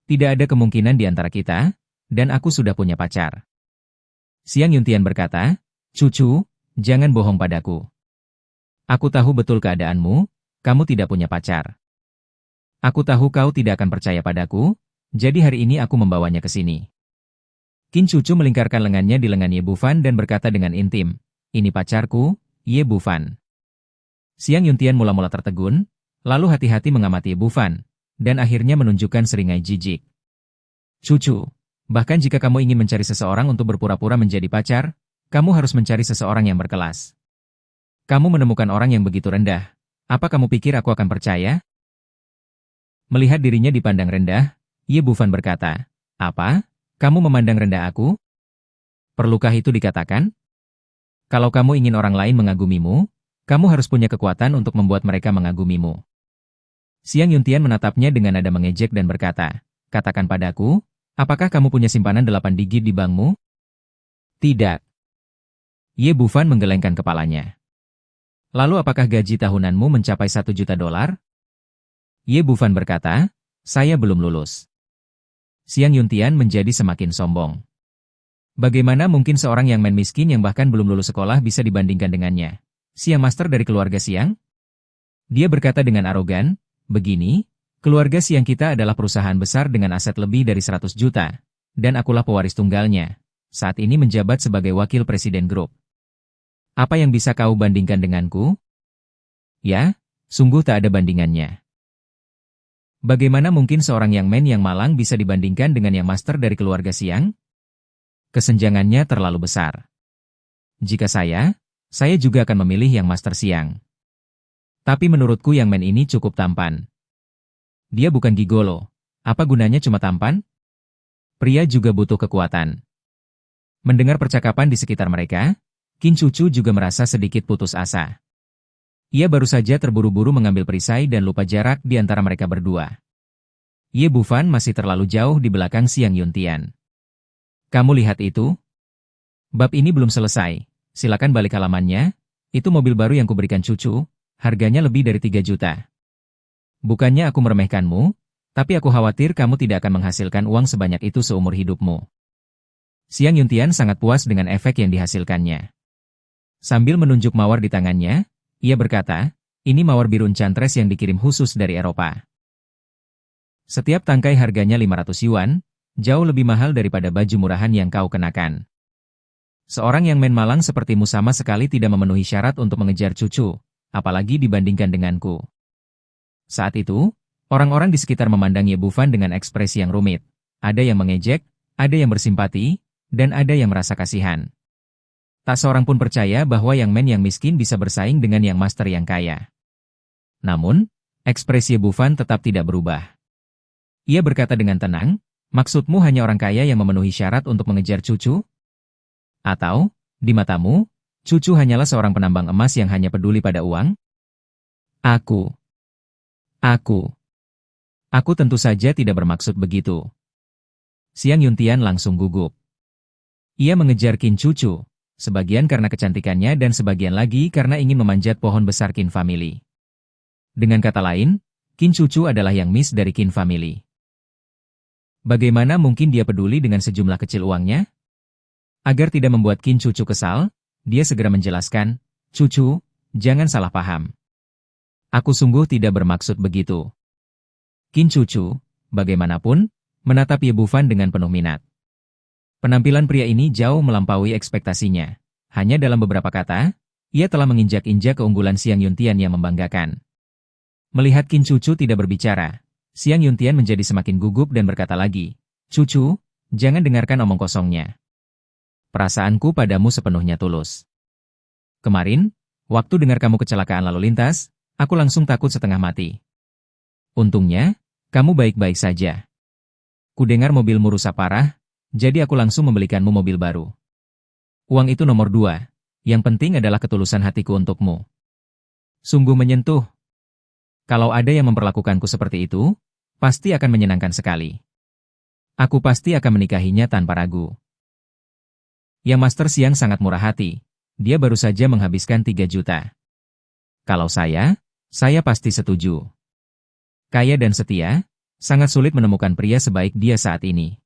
S1: Tidak ada kemungkinan di antara kita, dan aku sudah punya pacar." Xiang Yuntian berkata, "Cucu, jangan bohong padaku. Aku tahu betul keadaanmu, kamu tidak punya pacar. Aku tahu kau tidak akan percaya padaku, jadi hari ini aku membawanya ke sini." Qin Cucu melingkarkan lengannya di lengan Ye Bufan dan berkata dengan intim, "Ini pacarku, Ye Bufan." Xiang Yuntian mula-mula tertegun, lalu hati-hati mengamati Ye Bufan, dan akhirnya menunjukkan seringai jijik. "Cucu, bahkan jika kamu ingin mencari seseorang untuk berpura-pura menjadi pacar, kamu harus mencari seseorang yang berkelas. Kamu menemukan orang yang begitu rendah. Apa kamu pikir aku akan percaya?" Melihat dirinya dipandang rendah, Ye Bufan berkata, "Apa? Kamu memandang rendah aku? Perlukah itu dikatakan? Kalau kamu ingin orang lain mengagumimu, kamu harus punya kekuatan untuk membuat mereka mengagumimu." Xiang Yuntian menatapnya dengan nada mengejek dan berkata, "Katakan padaku, apakah kamu punya simpanan 8 digit di bankmu?" "Tidak." Ye Bufan menggelengkan kepalanya. "Lalu apakah gaji tahunanmu mencapai $1 juta?" Ye Bufan berkata, "Saya belum lulus." Xiang Yuntian menjadi semakin sombong. Bagaimana mungkin seorang yang miskin yang bahkan belum lulus sekolah bisa dibandingkan dengannya? Xiang Master dari keluarga Xiang? Dia berkata dengan arogan, "Begini, keluarga Xiang kita adalah perusahaan besar dengan aset lebih dari 100 juta, dan akulah pewaris tunggalnya. Saat ini menjabat sebagai wakil presiden grup. Apa yang bisa kau bandingkan denganku? Ya, sungguh tak ada bandingannya. Bagaimana mungkin seorang yang malang bisa dibandingkan dengan yang master dari keluarga Xiang? Kesenjangannya terlalu besar. Jika saya Saya juga akan memilih yang Master Siang. Tapi menurutku yang Men ini cukup tampan. Dia bukan gigolo. Apa gunanya cuma tampan? Pria juga butuh kekuatan. Mendengar percakapan di sekitar mereka, Qin Cucu juga merasa sedikit putus asa. Ia baru saja terburu-buru mengambil perisai dan lupa jarak di antara mereka berdua. Ye Bufan masih terlalu jauh di belakang Xiang Yuntian. Kamu lihat itu? Bab ini belum selesai. Silakan balik halamannya. Itu mobil baru yang kuberikan Cucu. Harganya lebih dari 3 juta. Bukannya aku meremehkanmu, tapi aku khawatir kamu tidak akan menghasilkan uang sebanyak itu seumur hidupmu. Xiang Yuntian sangat puas dengan efek yang dihasilkannya. Sambil menunjuk mawar di tangannya, ia berkata, ini mawar biru enchantress yang dikirim khusus dari Eropa. Setiap tangkai harganya 500 yuan, jauh lebih mahal daripada baju murahan yang kau kenakan. Seorang yang main malang sepertimu sama sekali tidak memenuhi syarat untuk mengejar Cucu, apalagi dibandingkan denganku. Saat itu, orang-orang di sekitar memandang Ye Bufan dengan ekspresi yang rumit. Ada yang mengejek, ada yang bersimpati, dan ada yang merasa kasihan. Tak seorang pun percaya bahwa yang Men yang miskin bisa bersaing dengan yang Master yang kaya. Namun, ekspresi Ye Bufan tetap tidak berubah. Ia berkata dengan tenang, maksudmu hanya orang kaya yang memenuhi syarat untuk mengejar Cucu? Atau, di matamu, Cucu hanyalah seorang penambang emas yang hanya peduli pada uang? Aku tentu saja tidak bermaksud begitu. Xiang Yuntian langsung gugup. Ia mengejar Qin Cucu, sebagian karena kecantikannya dan sebagian lagi karena ingin memanjat pohon besar Qin Family. Dengan kata lain, Qin Cucu adalah yang Miss dari Qin Family. Bagaimana mungkin dia peduli dengan sejumlah kecil uangnya? Agar tidak membuat Qin Cucu kesal, dia segera menjelaskan, Cucu, jangan salah paham. Aku sungguh tidak bermaksud begitu. Qin Cucu, bagaimanapun, menatap Ye Bufan dengan penuh minat. Penampilan pria ini jauh melampaui ekspektasinya. Hanya dalam beberapa kata, ia telah menginjak-injak keunggulan Xiang Yuntian yang membanggakan. Melihat Qin Cucu tidak berbicara, Xiang Yuntian menjadi semakin gugup dan berkata lagi, Cucu, jangan dengarkan omong kosongnya. Perasaanku padamu sepenuhnya tulus. Kemarin, waktu dengar kamu kecelakaan lalu lintas, aku langsung takut setengah mati. Untungnya, kamu baik-baik saja. Kudengar mobilmu rusak parah, jadi aku langsung membelikanmu mobil baru. Uang itu nomor 2, yang penting adalah ketulusan hatiku untukmu. Sungguh menyentuh. Kalau ada yang memperlakukanku seperti itu, pasti akan menyenangkan sekali. Aku pasti akan menikahinya tanpa ragu. Yang Master Siang sangat murah hati, dia baru saja menghabiskan 3 juta. Kalau saya pasti setuju. Kaya dan setia, sangat sulit menemukan pria sebaik dia saat ini.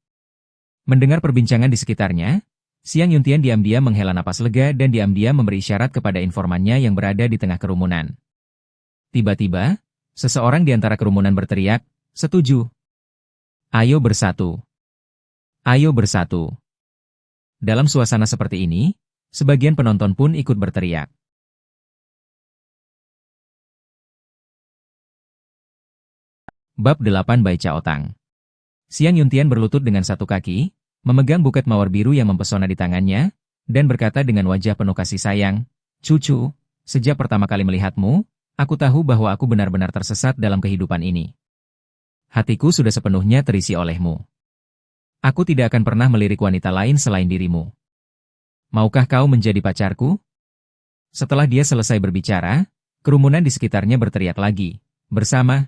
S1: Mendengar perbincangan di sekitarnya, Xiang Yuntian diam-diam menghela napas lega dan diam-diam memberi isyarat kepada informannya yang berada di tengah kerumunan. Tiba-tiba, seseorang di antara kerumunan berteriak, setuju. Ayo bersatu. Ayo bersatu. Dalam suasana seperti ini, sebagian penonton pun ikut berteriak. Bab 8 Baica Otang. Xiang Yuntian berlutut dengan satu kaki, memegang buket mawar biru yang mempesona di tangannya, dan berkata dengan wajah penuh kasih sayang, Cucu, sejak pertama kali melihatmu, aku tahu bahwa aku benar-benar tersesat dalam kehidupan ini. Hatiku sudah sepenuhnya terisi olehmu. Aku tidak akan pernah melirik wanita lain selain dirimu. Maukah kau menjadi pacarku? Setelah dia selesai berbicara, kerumunan di sekitarnya berteriak lagi, bersama.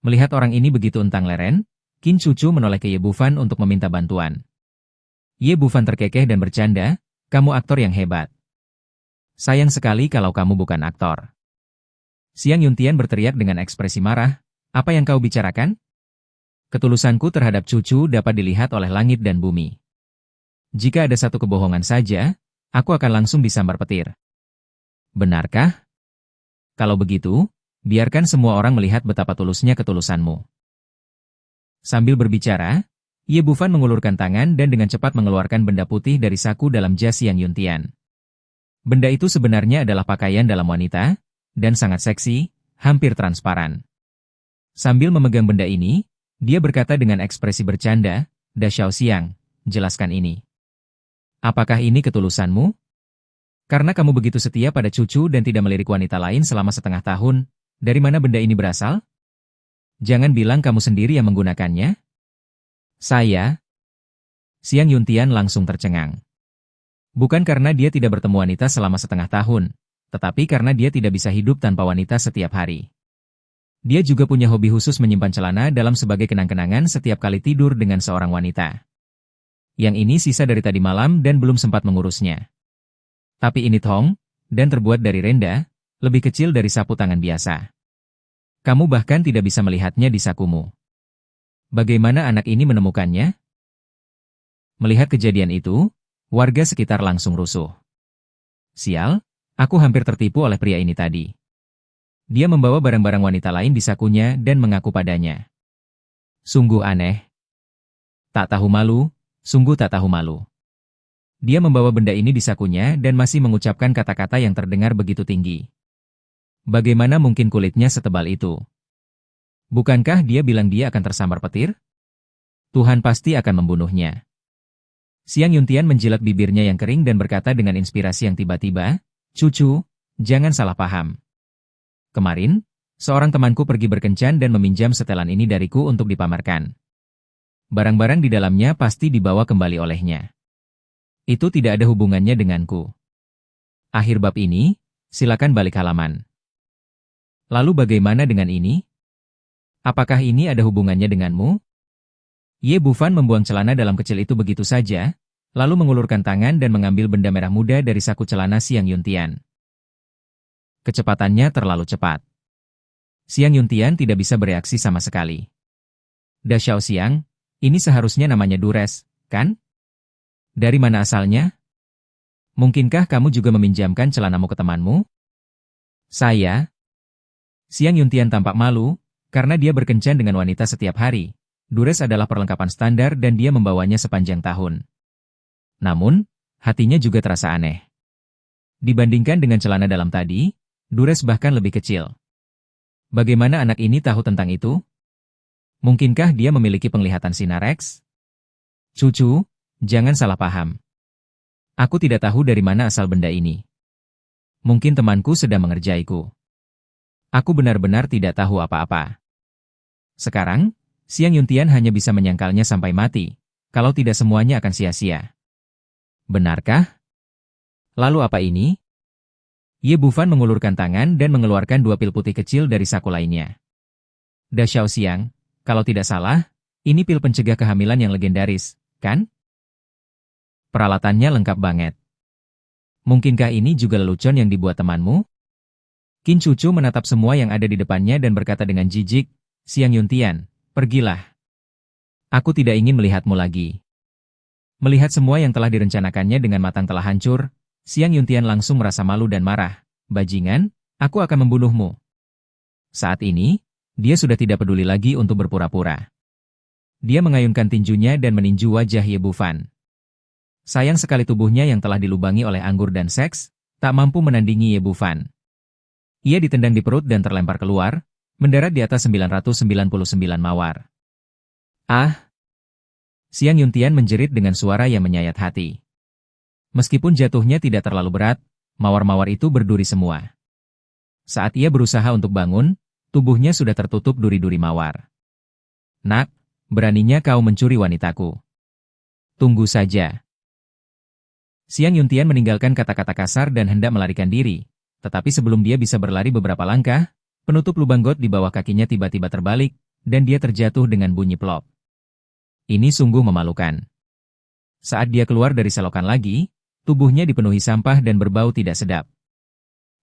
S1: Melihat orang ini begitu entang leren, Qin Cucu menoleh ke Ye Bufan untuk meminta bantuan. Ye Bufan terkekeh dan bercanda, kamu aktor yang hebat. Sayang sekali kalau kamu bukan aktor. Xiang Yuntian berteriak dengan ekspresi marah, apa yang kau bicarakan? Ketulusanku terhadap Cucu dapat dilihat oleh langit dan bumi. Jika ada satu kebohongan saja, aku akan langsung disambar petir. Benarkah? Kalau begitu, biarkan semua orang melihat betapa tulusnya ketulusanmu. Sambil berbicara, Ye Bufan mengulurkan tangan dan dengan cepat mengeluarkan benda putih dari saku dalam jas Xiang Yuntian. Benda itu sebenarnya adalah pakaian dalam wanita, dan sangat seksi, hampir transparan. Sambil memegang benda ini, dia berkata dengan ekspresi bercanda, Da Xiao Xiang, jelaskan ini. Apakah ini ketulusanmu? Karena kamu begitu setia pada cucu dan tidak melirik wanita lain selama setengah tahun, dari mana benda ini berasal? Jangan bilang kamu sendiri yang menggunakannya. Saya? Xiang Yuntian langsung tercengang. Bukan karena dia tidak bertemu wanita selama setengah tahun, tetapi karena dia tidak bisa hidup tanpa wanita setiap hari. Dia juga punya hobi khusus menyimpan celana dalam sebagai kenang-kenangan setiap kali tidur dengan seorang wanita. Yang ini sisa dari tadi malam dan belum sempat mengurusnya. Tapi ini tong, dan terbuat dari renda, lebih kecil dari sapu tangan biasa. Kamu bahkan tidak bisa melihatnya di sakumu. Bagaimana anak ini menemukannya? Melihat kejadian itu, warga sekitar langsung rusuh. Sial, aku hampir tertipu oleh pria ini tadi. Dia membawa barang-barang wanita lain di sakunya dan mengaku padanya. Sungguh aneh. Tak tahu malu, sungguh tak tahu malu. Dia membawa benda ini di sakunya dan masih mengucapkan kata-kata yang terdengar begitu tinggi. Bagaimana mungkin kulitnya setebal itu? Bukankah dia bilang dia akan tersambar petir? Tuhan pasti akan membunuhnya. Xiang Yuntian menjilat bibirnya yang kering dan berkata dengan inspirasi yang tiba-tiba, "Cucu, jangan salah paham. Kemarin, seorang temanku pergi berkencan dan meminjam setelan ini dariku untuk dipamerkan. Barang-barang di dalamnya pasti dibawa kembali olehnya. Itu tidak ada hubungannya denganku. Akhir bab ini, silakan balik halaman." Lalu bagaimana dengan ini? Apakah ini ada hubungannya denganmu? Ye Bufan membuang celana dalam kecil itu begitu saja, lalu mengulurkan tangan dan mengambil benda merah muda dari saku celana Xiang Yuntian. Kecepatannya terlalu cepat. Xiang Yuntian tidak bisa bereaksi sama sekali. Da Xiao Xiang, ini seharusnya namanya Dures, kan? Dari mana asalnya? Mungkinkah kamu juga meminjamkan celanamu ke temanmu? Saya? Xiang Yuntian tampak malu, karena dia berkencan dengan wanita setiap hari. Dures adalah perlengkapan standar dan dia membawanya sepanjang tahun. Namun, hatinya juga terasa aneh. Dibandingkan dengan celana dalam tadi, Dures bahkan lebih kecil. Bagaimana anak ini tahu tentang itu? Mungkinkah dia memiliki penglihatan Sinarex? Cucu, jangan salah paham. Aku tidak tahu dari mana asal benda ini. Mungkin temanku sedang mengerjaiku. Aku benar-benar tidak tahu apa-apa. Sekarang, Xiang Yuntian hanya bisa menyangkalnya sampai mati, kalau tidak semuanya akan sia-sia. Benarkah? Lalu apa ini? Ye Bufan mengulurkan tangan dan mengeluarkan 2 pil putih kecil dari saku lainnya. Da Xiao Xiang, kalau tidak salah, ini pil pencegah kehamilan yang legendaris, kan? Peralatannya lengkap banget. Mungkinkah ini juga lelucon yang dibuat temanmu? Qin Cucu menatap semua yang ada di depannya dan berkata dengan jijik, Xiang Yuntian, pergilah. Aku tidak ingin melihatmu lagi. Melihat semua yang telah direncanakannya dengan matang telah hancur, Xiang Yuntian langsung merasa malu dan marah. Bajingan, aku akan membunuhmu. Saat ini, dia sudah tidak peduli lagi untuk berpura-pura. Dia mengayunkan tinjunya dan meninju wajah Ye Bufan. Sayang sekali tubuhnya yang telah dilubangi oleh anggur dan seks, tak mampu menandingi Ye Bufan. Ia ditendang di perut dan terlempar keluar, mendarat di atas 999 mawar. Ah! Xiang Yuntian menjerit dengan suara yang menyayat hati. Meskipun jatuhnya tidak terlalu berat, mawar-mawar itu berduri semua. Saat ia berusaha untuk bangun, tubuhnya sudah tertutup duri-duri mawar. Nak, beraninya kau mencuri wanitaku. Tunggu saja. Xiang Yuntian meninggalkan kata-kata kasar dan hendak melarikan diri, tetapi sebelum dia bisa berlari beberapa langkah, penutup lubang got di bawah kakinya tiba-tiba terbalik, dan dia terjatuh dengan bunyi plop. Ini sungguh memalukan. Saat dia keluar dari selokan lagi, tubuhnya dipenuhi sampah dan berbau tidak sedap.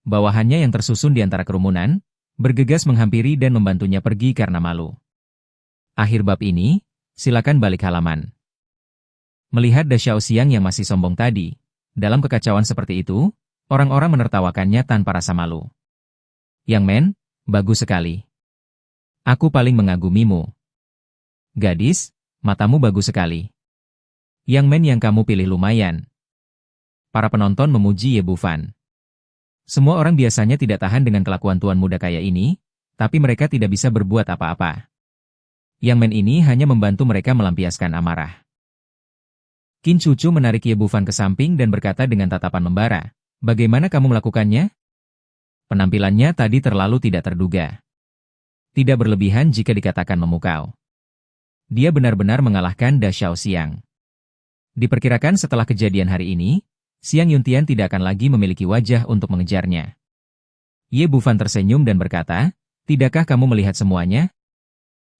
S1: Bawahannya yang tersusun di antara kerumunan, bergegas menghampiri dan membantunya pergi karena malu. Akhir bab ini, silakan balik halaman. Melihat Da Xiao Xiang yang masih sombong tadi, dalam kekacauan seperti itu, orang-orang menertawakannya tanpa rasa malu. Yang Men, bagus sekali. Aku paling mengagumimu. Gadis, matamu bagus sekali. Yang Men yang kamu pilih lumayan. Para penonton memuji Ye Bufan. Semua orang biasanya tidak tahan dengan kelakuan tuan muda kaya ini, tapi mereka tidak bisa berbuat apa-apa. Yang Men ini hanya membantu mereka melampiaskan amarah. Qin Cucu menarik Ye Bufan ke samping dan berkata dengan tatapan membara, "Bagaimana kamu melakukannya?" Penampilannya tadi terlalu tidak terduga. Tidak berlebihan jika dikatakan memukau. Dia benar-benar mengalahkan Da Xiaoxiang. Diperkirakan setelah kejadian hari ini, Xiang Yuntian tidak akan lagi memiliki wajah untuk mengejarnya. Ye Bufan tersenyum dan berkata, "Tidakkah kamu melihat semuanya?"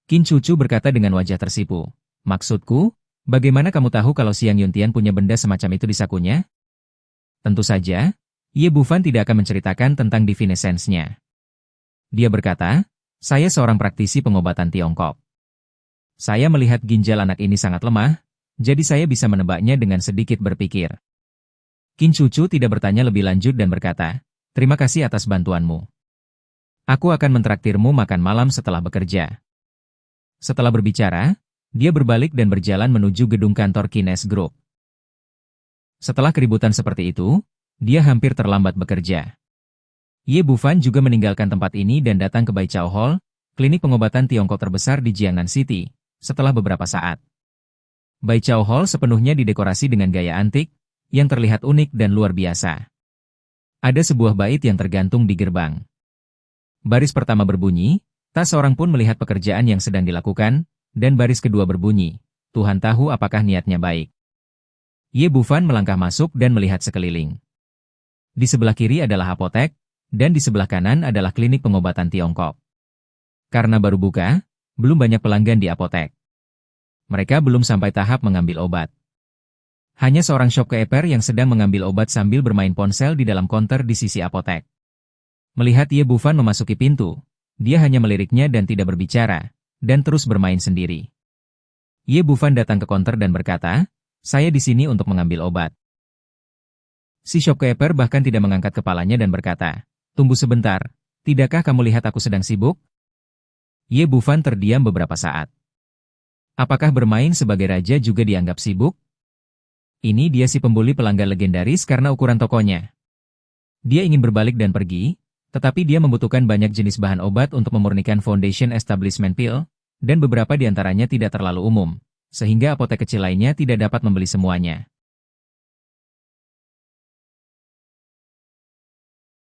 S1: Qin Cucu berkata dengan wajah tersipu, "Maksudku, bagaimana kamu tahu kalau Xiang Yuntian punya benda semacam itu di sakunya?" Tentu saja, Ye Bufan tidak akan menceritakan tentang Divine Essence-nya. Dia berkata, "Saya seorang praktisi pengobatan Tiongkok. Saya melihat ginjal anak ini sangat lemah, jadi saya bisa menebaknya dengan sedikit berpikir." Qin Cucu tidak bertanya lebih lanjut dan berkata, "Terima kasih atas bantuanmu. Aku akan mentraktirmu makan malam setelah bekerja." Setelah berbicara, dia berbalik dan berjalan menuju gedung kantor Kines Group. Setelah keributan seperti itu, dia hampir terlambat bekerja. Ye Bufan juga meninggalkan tempat ini dan datang ke Bai Chao Hall, klinik pengobatan Tiongkok terbesar di Jiangnan City, setelah beberapa saat. Bai Chao Hall sepenuhnya didekorasi dengan gaya antik, yang terlihat unik dan luar biasa. Ada sebuah bait yang tergantung di gerbang. Baris pertama berbunyi, "Tak seorang pun melihat pekerjaan yang sedang dilakukan," dan baris kedua berbunyi, "Tuhan tahu apakah niatnya baik." Ye Bufan melangkah masuk dan melihat sekeliling. Di sebelah kiri adalah apotek, dan di sebelah kanan adalah klinik pengobatan Tiongkok. Karena baru buka, belum banyak pelanggan di apotek. Mereka belum sampai tahap mengambil obat. Hanya seorang shopkeeper yang sedang mengambil obat sambil bermain ponsel di dalam konter di sisi apotek. Melihat Ye Bufan memasuki pintu, dia hanya meliriknya dan tidak berbicara, dan terus bermain sendiri. Ye Bufan datang ke konter dan berkata, "Saya di sini untuk mengambil obat." Si shopkeeper bahkan tidak mengangkat kepalanya dan berkata, "Tunggu sebentar, tidakkah kamu lihat aku sedang sibuk?" Ye Bufan terdiam beberapa saat. Apakah bermain sebagai raja juga dianggap sibuk? Ini dia si pembuli pelanggan legendaris karena ukuran tokonya. Dia ingin berbalik dan pergi, tetapi dia membutuhkan banyak jenis bahan obat untuk memurnikan Foundation Establishment Pill, dan beberapa di antaranya tidak terlalu umum, sehingga apotek kecil lainnya tidak dapat membeli semuanya.